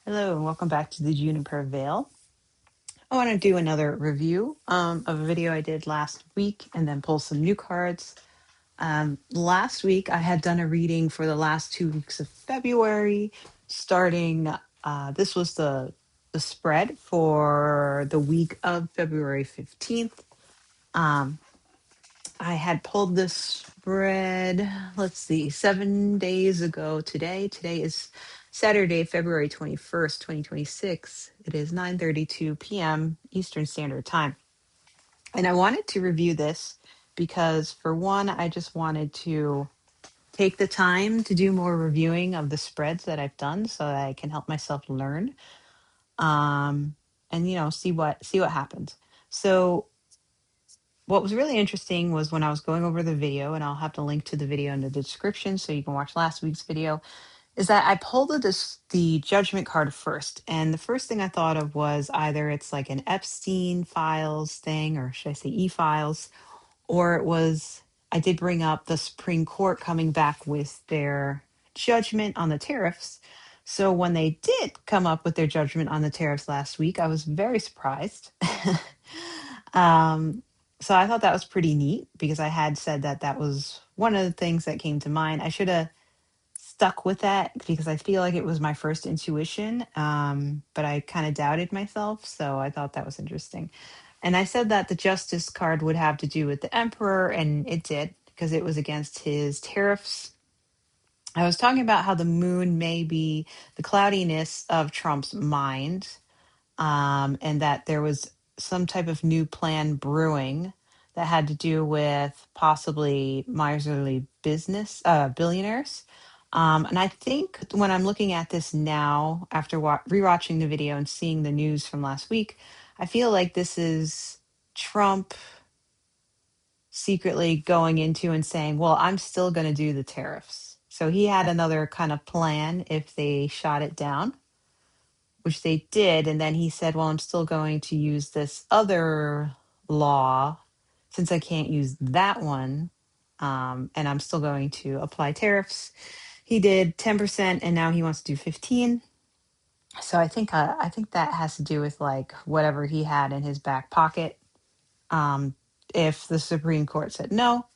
Hello and welcome back to the Juniper Veil. I want to do another review of a video I did last week and then pull some new cards. Last week I had done a reading for the last 2 weeks of February, starting. This was the spread for the week of February 15th. Um, I had pulled this spread, let's see, 7 days ago today. Today is Saturday, February 21st, 2026. It is 9:32 p.m. Eastern Standard Time. And I wanted to review this because, for one, I just wanted to take the time to do more reviewing of the spreads that I've done so that I can help myself learn, um, and see what happens. So what was really interesting was when I was going over the video, and I'll have to link to the video in the description so you can watch last week's video, is that I pulled the judgment card first. And the first thing I thought of was either it's like an Epstein files thing, or should I say e-files, or it was, I did bring up the Supreme Court coming back with their judgment on the tariffs. So when they did come up with their judgment on the tariffs last week, I was very surprised. um, so I thought that was pretty neat because I had said that that was one of the things that came to mind. I should have stuck with that because I feel like it was my first intuition, but I kind of doubted myself. So I thought that was interesting. And I said that the Justice card would have to do with the Emperor, and it did because it was against his tariffs. I was talking about how the moon may be the cloudiness of Trump's mind, and that there was some type of new plan brewing that had to do with possibly miserly billionaires. And I think when I'm looking at this now, after rewatching the video and seeing the news from last week, I feel like this is Trump secretly going into and saying, well, I'm still going to do the tariffs. So he had another kind of plan if they shot it down, which they did. And then he said, well, I'm still going to use this other law since I can't use that one. And I'm still going to apply tariffs. He did 10% and now he wants to do 15. So I think that has to do with like whatever he had in his back pocket. Um, if the Supreme Court said no,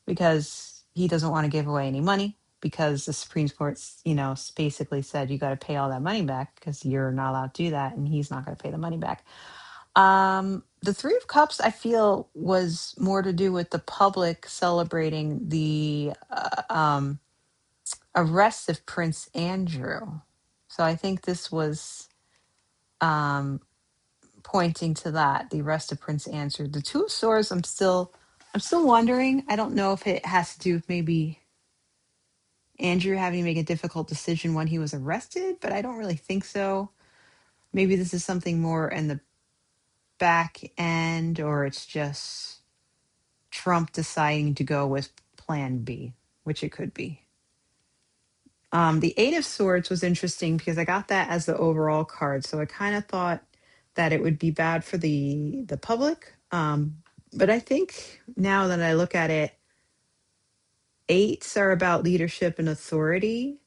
because he doesn't want to give away any money, because the Supreme Court's, basically said you got to pay all that money back because you're not allowed to do that, and he's not going to pay the money back. The Three of Cups, I feel, was more to do with the public celebrating the arrest of Prince Andrew. So I think this was um, pointing to that, the arrest of Prince Andrew. The Two of Swords, I'm still wondering. I don't know if it has to do with maybe Andrew having to make a difficult decision when he was arrested, but I don't really think so. Maybe this is something more in the back end, or it's just Trump deciding to go with plan B, which it could be. The Eight of Swords was interesting because I got that as the overall card. So I kind of thought that it would be bad for the public. But I think now that I look at it, eights are about leadership and authority.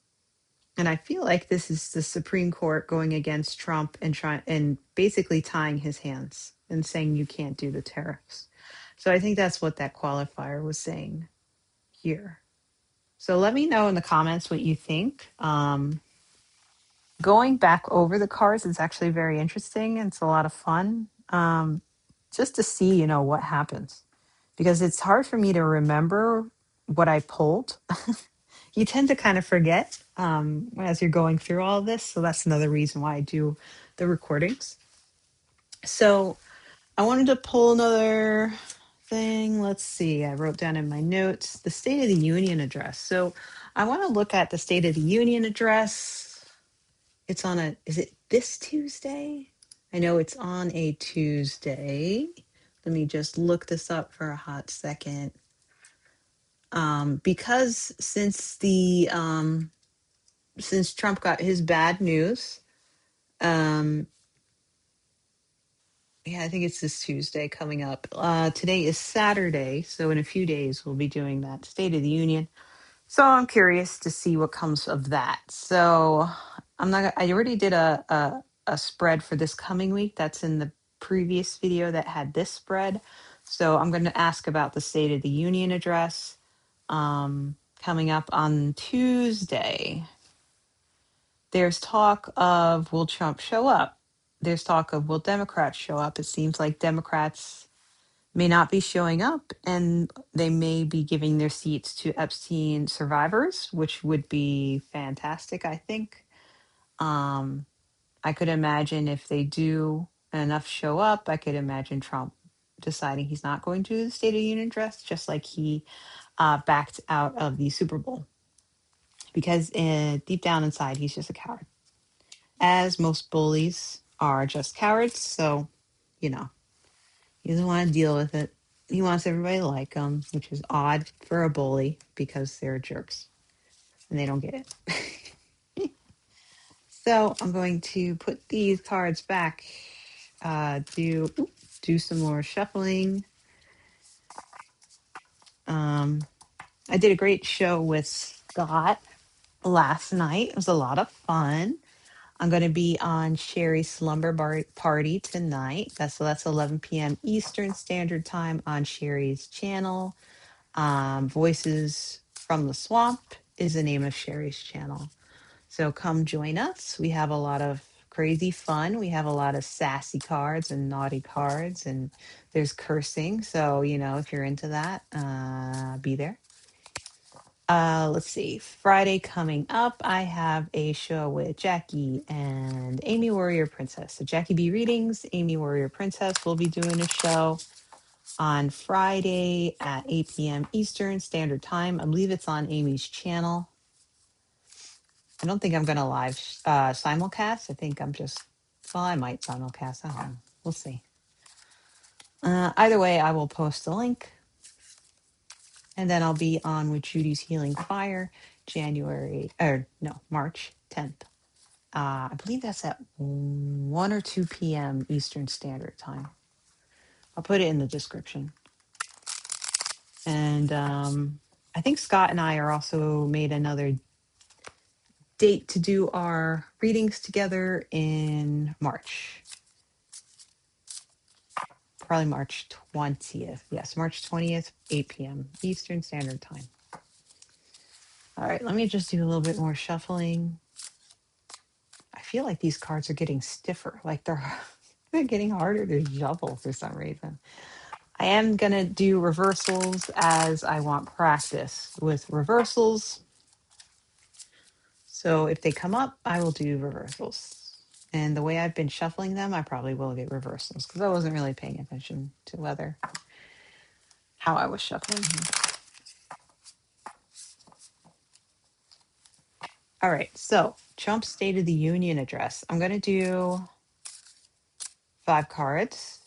And I feel like this is the Supreme Court going against Trump and trying and basically tying his hands and saying you can't do the tariffs. So I think that's what that qualifier was saying here. So let me know in the comments what you think. Going back over the cards is actually very interesting. It's a lot of fun, just to see, what happens, because it's hard for me to remember what I pulled. You tend to kind of forget as you're going through all of this. So that's another reason why I do the recordings. So I wanted to pull another thing. Let's see. I wrote down in my notes the State of the Union address. So I want to look at the State of the Union address. It's on is it this Tuesday? I know it's on a Tuesday. Let me just look this up for a hot second. Because since Trump got his bad news, um, yeah, I think it's this Tuesday coming up. Today is Saturday, so in a few days we'll be doing that State of the Union. So I'm curious to see what comes of that. So I already did a spread for this coming week. That's in the previous video that had this spread. So I'm going to ask about the State of the Union address coming up on Tuesday. There's talk of will Trump show up? There's talk of will Democrats show up? It seems like Democrats may not be showing up and they may be giving their seats to Epstein survivors, which would be fantastic, I think. Um, I could imagine if they do enough show up, I could imagine Trump deciding he's not going to the State of the Union address, just like he backed out of the Super Bowl. Because deep down inside, he's just a coward. As most bullies are just cowards. So, you know, he doesn't want to deal with it. He wants everybody to like him, which is odd for a bully because they're jerks and they don't get it. So I'm going to put these cards back, do some more shuffling. I did a great show with Scott last night. It was a lot of fun. I'm going to be on Shari's Slumber Party tonight. That's 11 p.m. Eastern Standard Time on Shari's channel. Voices from the Swamp is the name of Shari's channel. So come join us. We have a lot of crazy fun. We have a lot of sassy cards and naughty cards, and there's cursing. So, if you're into that, be there. Let's see. Friday coming up, I have a show with Jackie and Amy Warrior Princess. So JackieBReadings, Amy Warrior Princess will be doing a show on Friday at 8 p.m. Eastern Standard Time. I believe it's on Amy's channel. I don't think I'm going to live simulcast. I think I might simulcast. I don't know. We'll see. Either way, I will post the link. And then I'll be on with Judy's Healing Fire March 10th. I believe that's at 1 or 2 p.m. Eastern Standard Time. I'll put it in the description. And I think Scott and I are also made another date to do our readings together in March. Probably March 20th. Yes, March 20th, 8 p.m. Eastern Standard Time. All right, let me just do a little bit more shuffling. I feel like these cards are getting stiffer, like they're getting harder to shuffle for some reason. I am going to do reversals as I want practice with reversals. So if they come up, I will do reversals. And the way I've been shuffling them, I probably will get reversals because I wasn't really paying attention to how I was shuffling here. All right, so Trump's State of the Union address. I'm going to do 5 cards.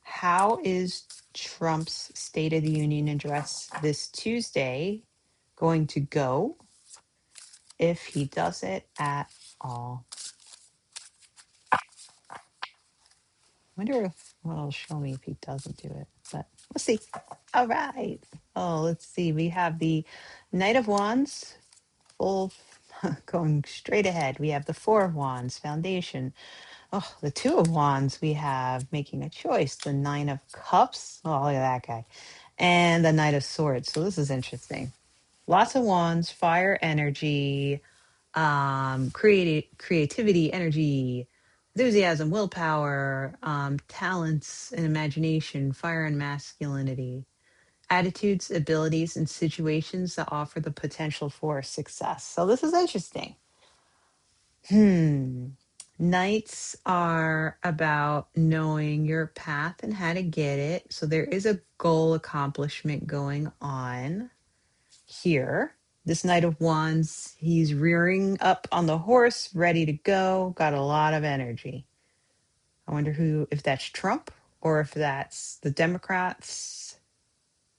How is Trump's State of the Union address this Tuesday going to go if he does it at all? Wonder what it'll show me if he doesn't do it, but we'll see. All right. Oh, let's see. We have the Knight of Wands, full going straight ahead. We have the Four of Wands, foundation. Oh, the Two of Wands, we have making a choice. The Nine of Cups. Oh, look at that guy. And the Knight of Swords. So this is interesting. Lots of wands, fire energy, creativity, energy, enthusiasm, willpower, talents and imagination, fire and masculinity, attitudes, abilities, and situations that offer the potential for success. So this is interesting. Nights are about knowing your path and how to get it. So there is a goal accomplishment going on here. This Knight of Wands, he's rearing up on the horse, ready to go, got a lot of energy. I wonder if that's Trump or if that's the Democrats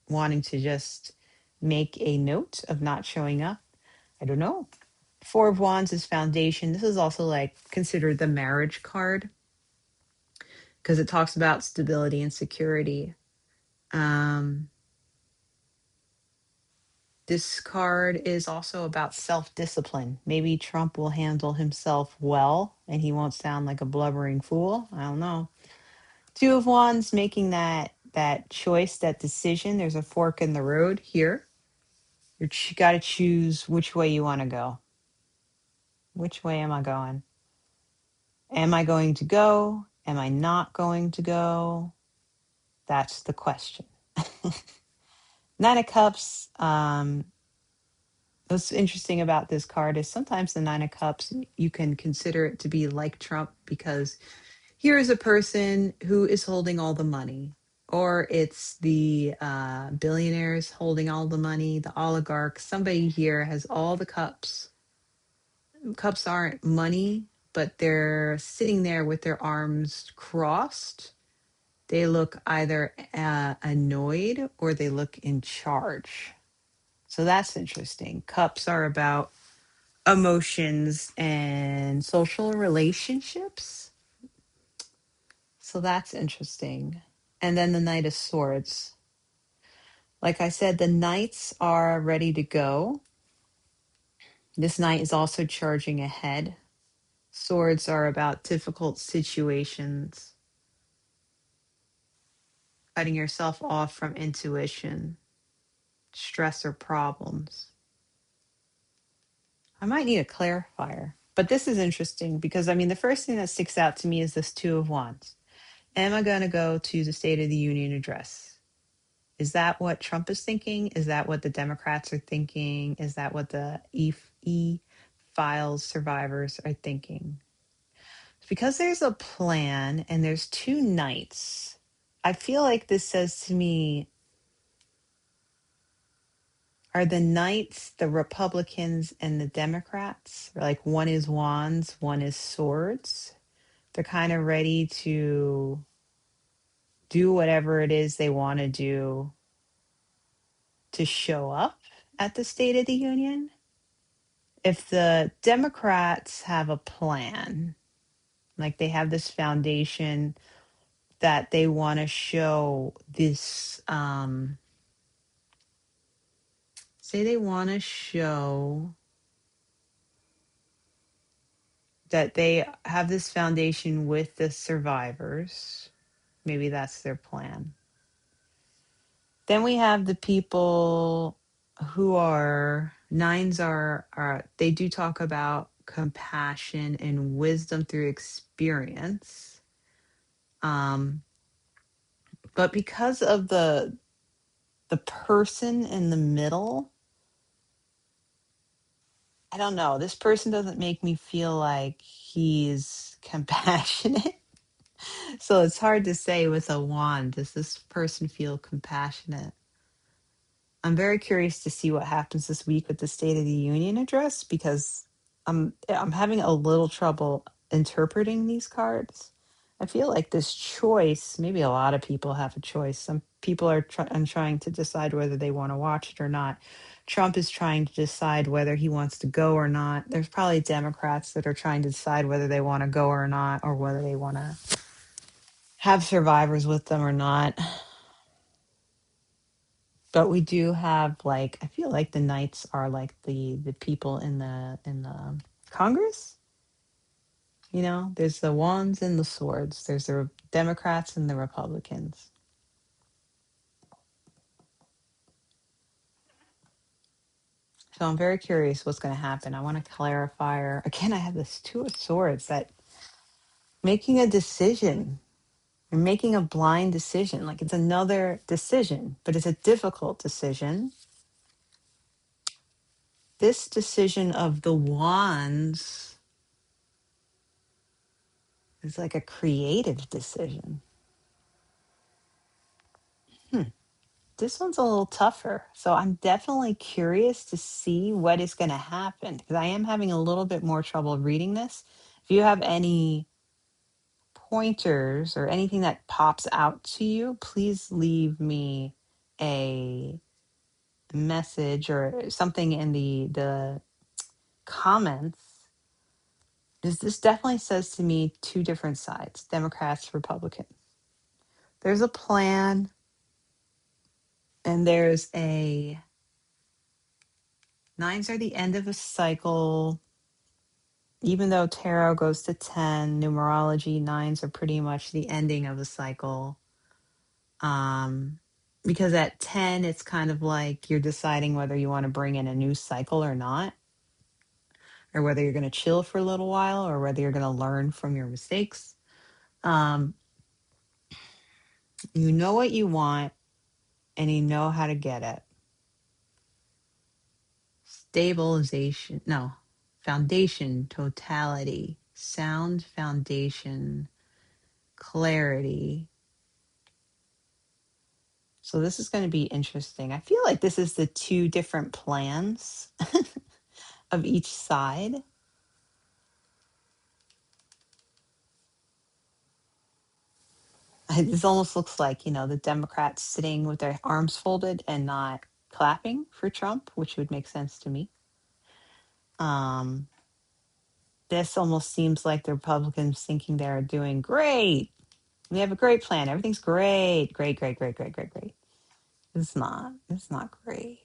wanting to just make a note of not showing up. I don't know. Four of Wands is foundation. This is also like considered the marriage card because it talks about stability and security. This card is also about self-discipline. Maybe Trump will handle himself well and he won't sound like a blubbering fool. I don't know. Two of Wands, making that choice, that decision. There's a fork in the road here. You got to choose which way you want to go. Which way am I going? Am I going to go? Am I not going to go? That's the question. Nine of Cups. What's interesting about this card is sometimes the Nine of Cups, you can consider it to be like Trump because here is a person who is holding all the money, or it's the billionaires holding all the money, the oligarchs. Somebody here has all the cups. Cups aren't money, but they're sitting there with their arms crossed. They look either annoyed or they look in charge. So that's interesting. Cups are about emotions and social relationships. So that's interesting. And then the Knight of Swords. Like I said, the knights are ready to go. This knight is also charging ahead. Swords are about difficult situations, cutting yourself off from intuition, stress, or problems. I might need a clarifier, but this is interesting because I mean, the first thing that sticks out to me is this Two of Wands. Am I going to go to the State of the Union address? Is that what Trump is thinking? Is that what the Democrats are thinking? Is that what the files survivors are thinking? Because there's a plan and there's two knights, I feel like this says to me, are the knights the Republicans and the Democrats? Like one is wands, one is swords. They're kind of ready to do whatever it is they want to do to show up at the State of the Union. If the Democrats have a plan, like they have this foundation that they want to show this, say they want to show that they have this foundation with the survivors. Maybe that's their plan. Then we have the people who are nines are they do talk about compassion and wisdom through experience. But because of the person in the middle, I don't know. This person doesn't make me feel like he's compassionate. So it's hard to say with a wand, does this person feel compassionate? I'm very curious to see what happens this week with the State of the Union address because I'm having a little trouble interpreting these cards. I feel like this choice, maybe a lot of people have a choice. Some people are trying to decide whether they want to watch it or not. Trump is trying to decide whether he wants to go or not. There's probably Democrats that are trying to decide whether they want to go or not, or whether they want to have survivors with them or not. But we do have, like, I feel like the knights are like the people in the Congress. You know, there's the wands and the swords. There's the Democrats and the Republicans. So I'm very curious what's going to happen. I want to clarify. Again, I have this Two of Swords, that making a decision. You're making a blind decision. Like it's another decision, but it's a difficult decision. This decision of the wands is like a creative decision. This one's a little tougher. So I'm definitely curious to see what is going to happen because I am having a little bit more trouble reading this. If you have any pointers or anything that pops out to you, please leave me a message or something in the comments. This definitely says to me two different sides, Democrats, Republicans. There's a plan and there's a Nines are the end of a cycle. Even though tarot goes to 10, numerology, nines are pretty much the ending of the cycle. Because at 10, it's kind of like you're deciding whether you want to bring in a new cycle or not, or whether you're going to chill for a little while, or whether you're going to learn from your mistakes. Um, you know what you want and you know how to get it. Stabilization, no, foundation, totality, sound foundation, clarity. So this is going to be interesting. I feel like this is the two different plans of each side. This almost looks like, the Democrats sitting with their arms folded and not clapping for Trump, which would make sense to me. Um, this almost seems like the Republicans thinking they're doing great. We have a great plan. Everything's great. Great, great, great, great, great, great. It's not. It's not great.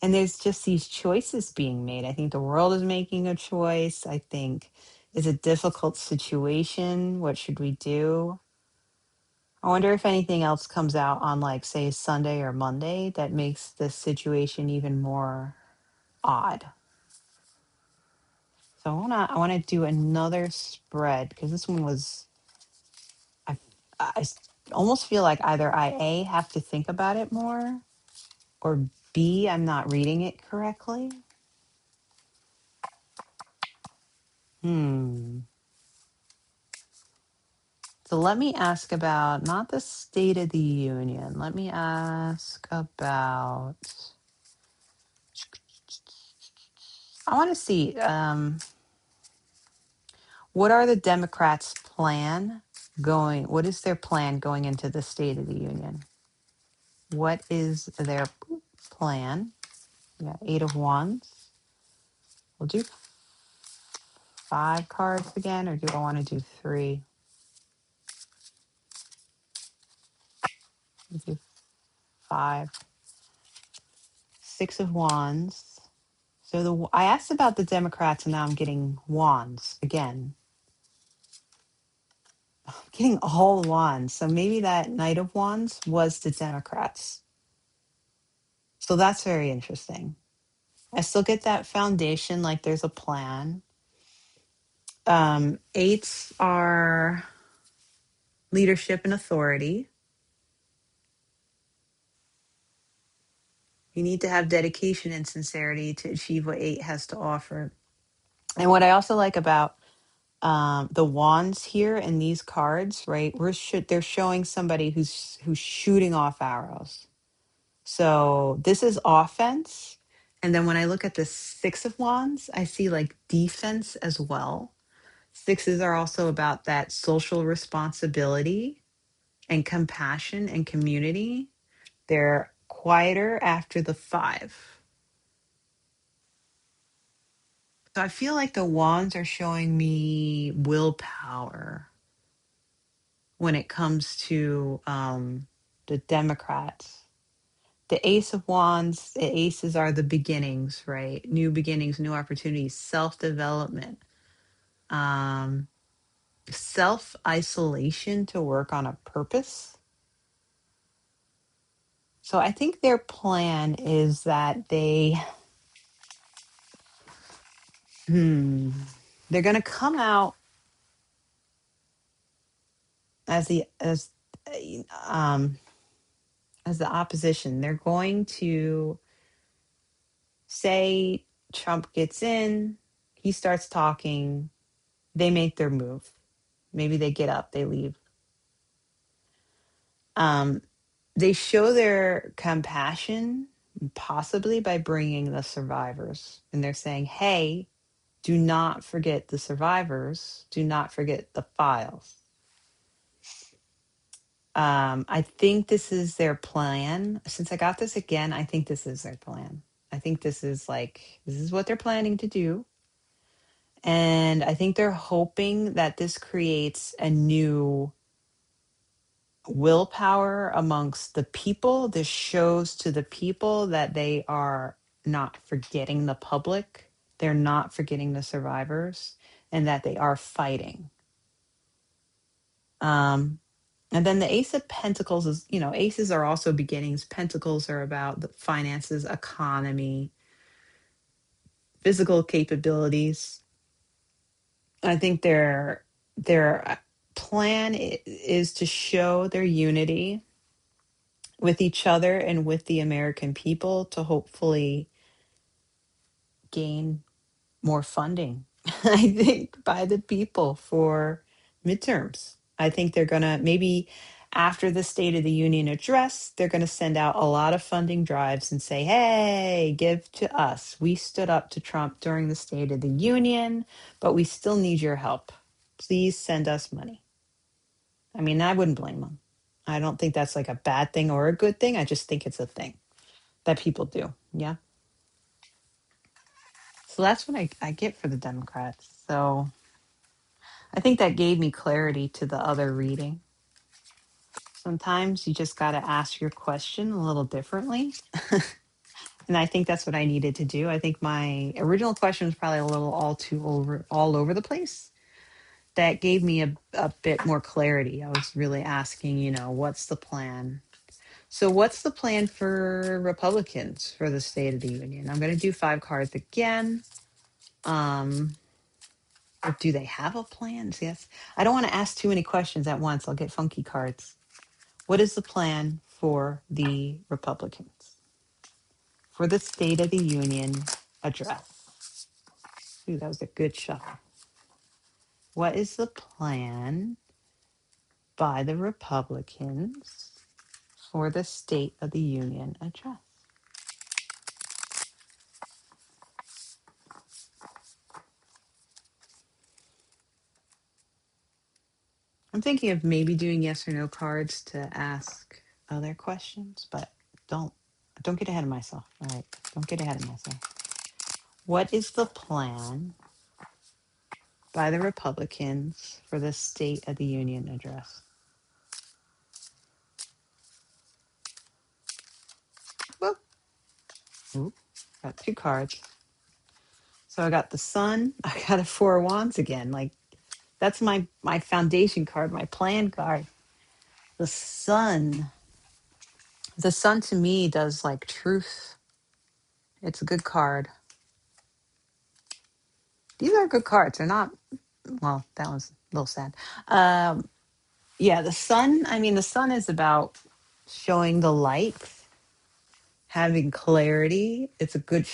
And there's just these choices being made. I think the world is making a choice. I think it's a difficult situation. What should we do? I wonder if anything else comes out on, like, say, Sunday or Monday that makes this situation even more odd. So I wanna do another spread because this one was I almost feel like either I A, have to think about it more, or B, I'm not reading it correctly. Hmm. So let me ask about not the State of the Union. Let me ask about. I want to see what are the Democrats' plan going. What is their plan going into the State of the Union? What is their plan? Yeah, 8 of Wands. We'll do 5 cards again, or do I want to do 3? We'll do 5. 6 of Wands. So I asked about the Democrats, and now I'm getting Wands again. I'm getting all Wands. So maybe that Knight of Wands was the Democrats. So that's very interesting. I still get that foundation, like there's a plan. Eights are leadership and authority. You need to have dedication and sincerity to achieve what 8 has to offer. And what I also like about the wands here in these cards, right? They're showing somebody who's shooting off arrows. So this is offense. And then when I look at the 6 of Wands, I see like defense as well. Sixes are also about that social responsibility and compassion and community. They're quieter after the 5. So I feel like the wands are showing me willpower when it comes to the Democrats. The Ace of Wands, the aces are the beginnings, right? New beginnings, new opportunities, self development, um, self isolation to work on a purpose. So I think their plan is that they're going to come out as the um, as the opposition. They're going to say Trump gets in, he starts talking, they make their move. Maybe they get up, they leave. Um, they show their compassion possibly by bringing the survivors, and they're saying, hey, do not forget the survivors, do not forget the files. I think this is their plan. Since I got this again, I think this is their plan. I think this is what they're planning to do. And I think they're hoping that this creates a new willpower amongst the people. This shows to the people that they are not forgetting the public, they're not forgetting the survivors, and that they are fighting. Um, and then the Ace of Pentacles is, aces are also beginnings. Pentacles are about the finances, economy, physical capabilities. I think their plan is to show their unity with each other and with the American people to hopefully gain more funding, I think, by the people for midterms. I think they're going to maybe after the State of the Union address, they're going to send out a lot of funding drives and say, hey, give to us. We stood up to Trump during the State of the Union, but we still need your help. Please send us money. I mean, I wouldn't blame them. I don't think that's like a bad thing or a good thing. I just think it's a thing that people do. Yeah. So that's what I get for the Democrats. So I think that gave me clarity to the other reading. Sometimes you just got to ask your question a little differently. And I think that's what I needed to do. I think my original question was probably a little all over the place. That gave me a bit more clarity. I was really asking, what's the plan? So what's the plan for Republicans for the State of the Union? I'm going to do 5 cards again. Or do they have a plan? Yes. I don't want to ask too many questions at once. I'll get funky cards. What is the plan for the Republicans for the State of the Union address? Ooh, that was a good shuffle. What is the plan by the Republicans for the State of the Union address? I'm thinking of maybe doing yes or no cards to ask other questions, but don't get ahead of myself. All right, don't get ahead of myself. What is the plan by the Republicans for the State of the Union address? Whoop. Oop. Got 2 cards. So I got the Sun. I got a 4 of Wands again. Like that's my foundation card, my plan card. The Sun. The Sun to me does like truth. It's a good card. These are good cards. They're not. Well, that was a little sad. Yeah, the Sun. I mean, the Sun is about showing the light, having clarity. It's a good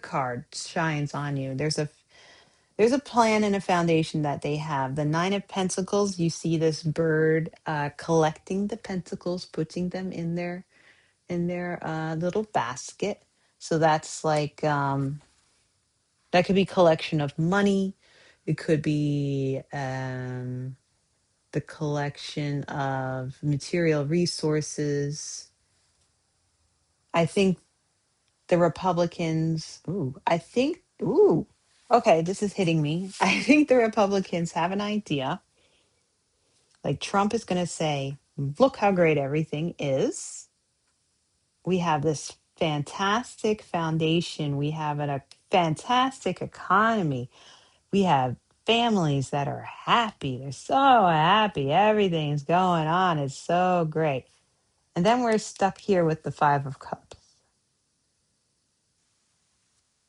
card. Shines on you. There's a plan and a foundation that they have. The 9 of Pentacles, you see this bird collecting the pentacles, putting them in their little basket. So that's like that could be collection of money. It could be the collection of material resources. I think the Republicans, okay, this is hitting me. I think the Republicans have an idea. Like Trump is going to say, look how great everything is. We have this fantastic foundation. We have a fantastic economy. We have families that are happy. They're so happy. Everything's going on. It's so great. And then we're stuck here with the 5 of Cups.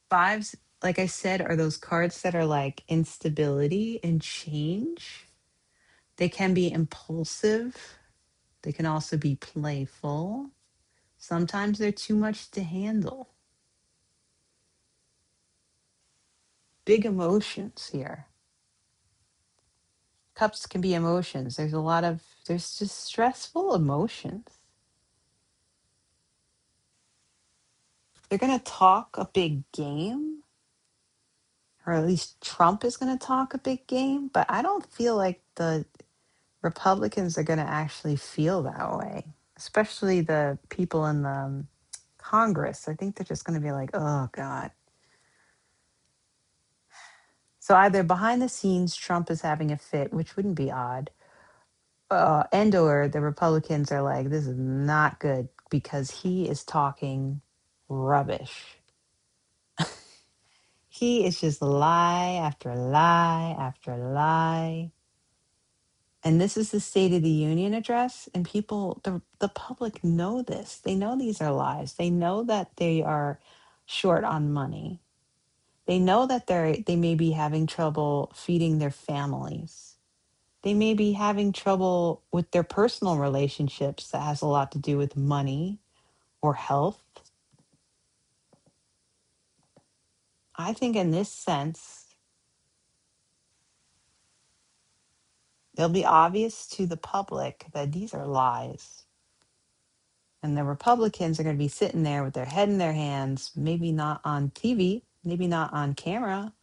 Fives, like I said, are those cards that are like instability and change. They can be impulsive. They can also be playful. Sometimes they're too much to handle. Big emotions here. Cups can be emotions. There's just stressful emotions. They're going to talk a big game, or at least Trump is going to talk a big game, but I don't feel like the Republicans are going to actually feel that way, especially the people in the Congress. I think they're just going to be like, oh, God. So either behind the scenes, Trump is having a fit, which wouldn't be odd, Endor, the Republicans are like, this is not good because he is talking rubbish. He is just lie after lie after lie. And this is the State of the Union address. And people, the public know this. They know these are lies. They know that they are short on money. They know that they may be having trouble feeding their families. They may be having trouble with their personal relationships that has a lot to do with money or health. I think in this sense, it'll be obvious to the public that these are lies. And the Republicans are going to be sitting there with their head in their hands, maybe not on TV, maybe not on camera,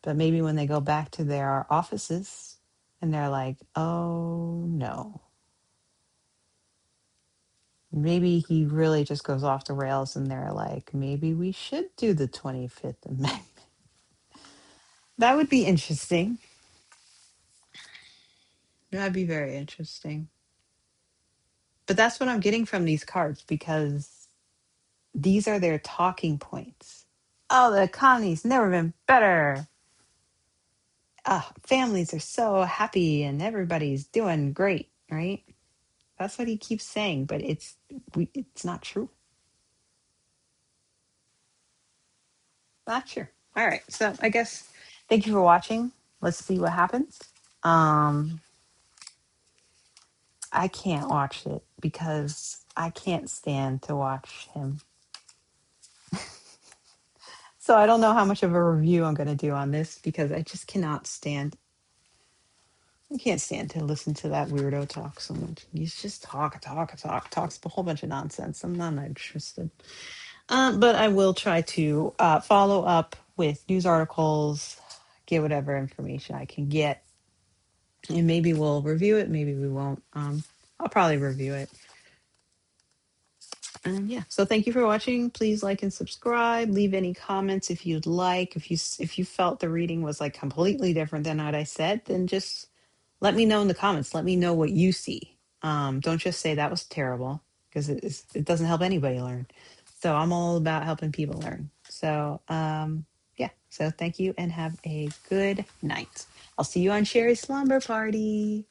but maybe when they go back to their offices and they're like, oh no. Maybe he really just goes off the rails and they're like, maybe we should do the 25th Amendment. That would be interesting. That'd be very interesting. But that's what I'm getting from these cards because these are their talking points. Oh, the economy's never been better. Families are so happy and everybody's doing great, right? That's what he keeps saying, but it's not true. Not true. All right. So I guess thank you for watching. Let's see what happens. Um, I can't watch it because I can't stand to watch him. So I don't know how much of a review I'm going to do on this because I just cannot stand. I can't stand to listen to that weirdo talk so much. He's just talks a whole bunch of nonsense. I'm not interested. But I will try to follow up with news articles, get whatever information I can get, and maybe we'll review it. Maybe we won't. I'll probably review it. And yeah, so thank you for watching. Please like and subscribe. Leave any comments if you'd like. If you felt the reading was like completely different than what I said, then just let me know in the comments. Let me know what you see. Don't just say that was terrible because it doesn't help anybody learn. So I'm all about helping people learn. So yeah. So thank you and have a good night. I'll see you on Shari's slumber party.